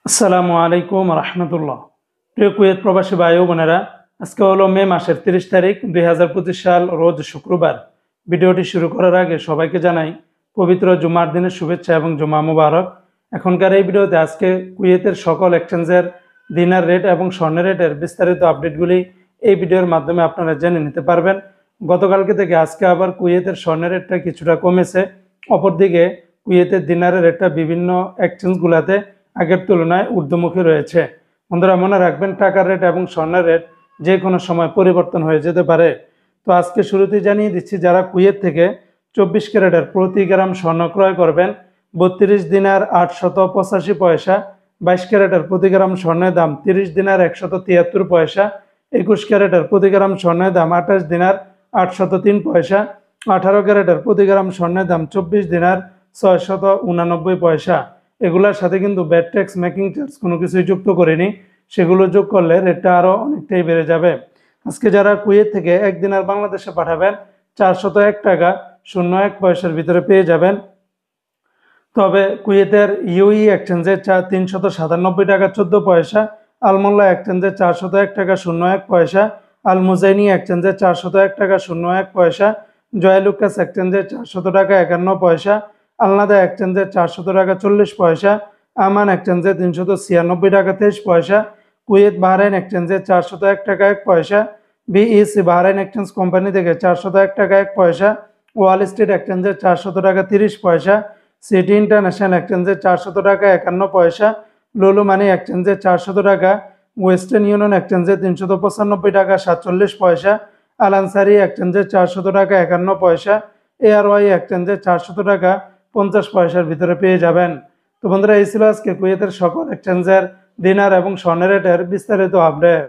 আসসালামু আলাইকুম রহমতুল্লাহ। প্রিয় কুয়েত প্রবাসী ভাই ও বোনেরা, আজকে হলো মে মাসের 30 তারিখ 2025 সাল, রোজ শুক্রবার। ভিডিওটি শুরু করার আগে সবাইকে জানাই পবিত্র জুমার দিনের শুভেচ্ছা এবং জুমা মুবারক। এখনকার এই ভিডিওতে আজকে কুয়েতের সকল এক্সচেঞ্জের দিনার রেট এবং স্বর্ণের রেটের বিস্তারিত আপডেটগুলি এই ভিডিওর মাধ্যমে আপনারা জেনে নিতে পারবেন। গতকালকে থেকে আজকে আবার কুয়েতের স্বর্ণের রেটটা কিছুটা কমেছে। অপরদিকে কুয়েতের দিনারের রেটটা বিভিন্ন এক্সচেঞ্জগুলোতে আগের তুলনায় ঊর্ধ্বমুখী রয়েছে। বন্ধুরা, মনে রাখবেন টাকার রেট এবং স্বর্ণের রেট যে কোনো সময় পরিবর্তন হয়ে যেতে পারে। তো আজকে শুরুতেই জানিয়ে দিচ্ছি, যারা কুয়েত থেকে 24 ক্যারেটের প্রতি গ্রাম স্বর্ণ ক্রয় করবেন 32 দিনার 885 পয়সা, 22 ক্যারেটের প্রতি গ্রাম স্বর্ণের দাম 30 দিনার 173 পয়সা, 21 ক্যারেটের প্রতি গ্রাম স্বর্ণের দাম 28 দিনার 803 পয়সা, 18 ক্যারেটের প্রতি গ্রাম স্বর্ণের দাম 24 দিনার 689 পয়সা। এগুলোর সাথে কিন্তু ব্যাট ট্যাক্স, মেকিং চার্জ কোনো কিছুই যুক্ত করিনি। সেগুলো যোগ করলে রেটটা আরও অনেকটাই বেড়ে যাবে। আজকে যারা কুয়েত থেকে এক দিনার বাংলাদেশে পাঠাবেন 401 টাকা 01 পয়সার ভিতরে পেয়ে যাবেন। তবে কুয়েতের ইউই এক্সচেঞ্জে 397 টাকা 14 পয়সা, আলমোল্লা এক্সচেঞ্জে 401 টাকা 01 পয়সা, আল মুজাইনি এক্সচেঞ্জে 401 টাকা 01 পয়সা, জয়লুকাস এক্সচেঞ্জে 400 টাকা 51 পয়সা, আলনাদা এক্সচেঞ্জে 400 টাকা 40 পয়সা, আমান এক্সচেঞ্জে 396 টাকা 23 পয়সা, কুয়েত বাহরাইন এক্সচেঞ্জে 401 টাকা 1 পয়সা, বিইসি বাহরাইন এক্সচেঞ্জ কোম্পানি থেকে 401 টাকা 1 পয়সা, ওয়াল স্ট্রিট এক্সচেঞ্জে 400 টাকা 30 পয়সা, সিটি ইন্টারন্যাশনাল এক্সচেঞ্জে 400 টাকা 51 পয়সা, লুলু মানি এক্সচেঞ্জে 400 টাকা, ওয়েস্টার্ন ইউনিয়ন এক্সচেঞ্জে 395 টাকা 47 পয়সা, আল আনসারি এক্সচেঞ্জে 400 টাকা 51 পয়সা, এআরওয়াই এক্সচেঞ্জে 400 টাকা 50 পয়সার ভিতরে পেয়ে যাবেন। তো বন্ধুরা, এই ছিল আজকে কুয়েতের সকল এক্সচেঞ্জের দিনার এবং স্বর্ণের রেটের বিস্তারিত আপডেট।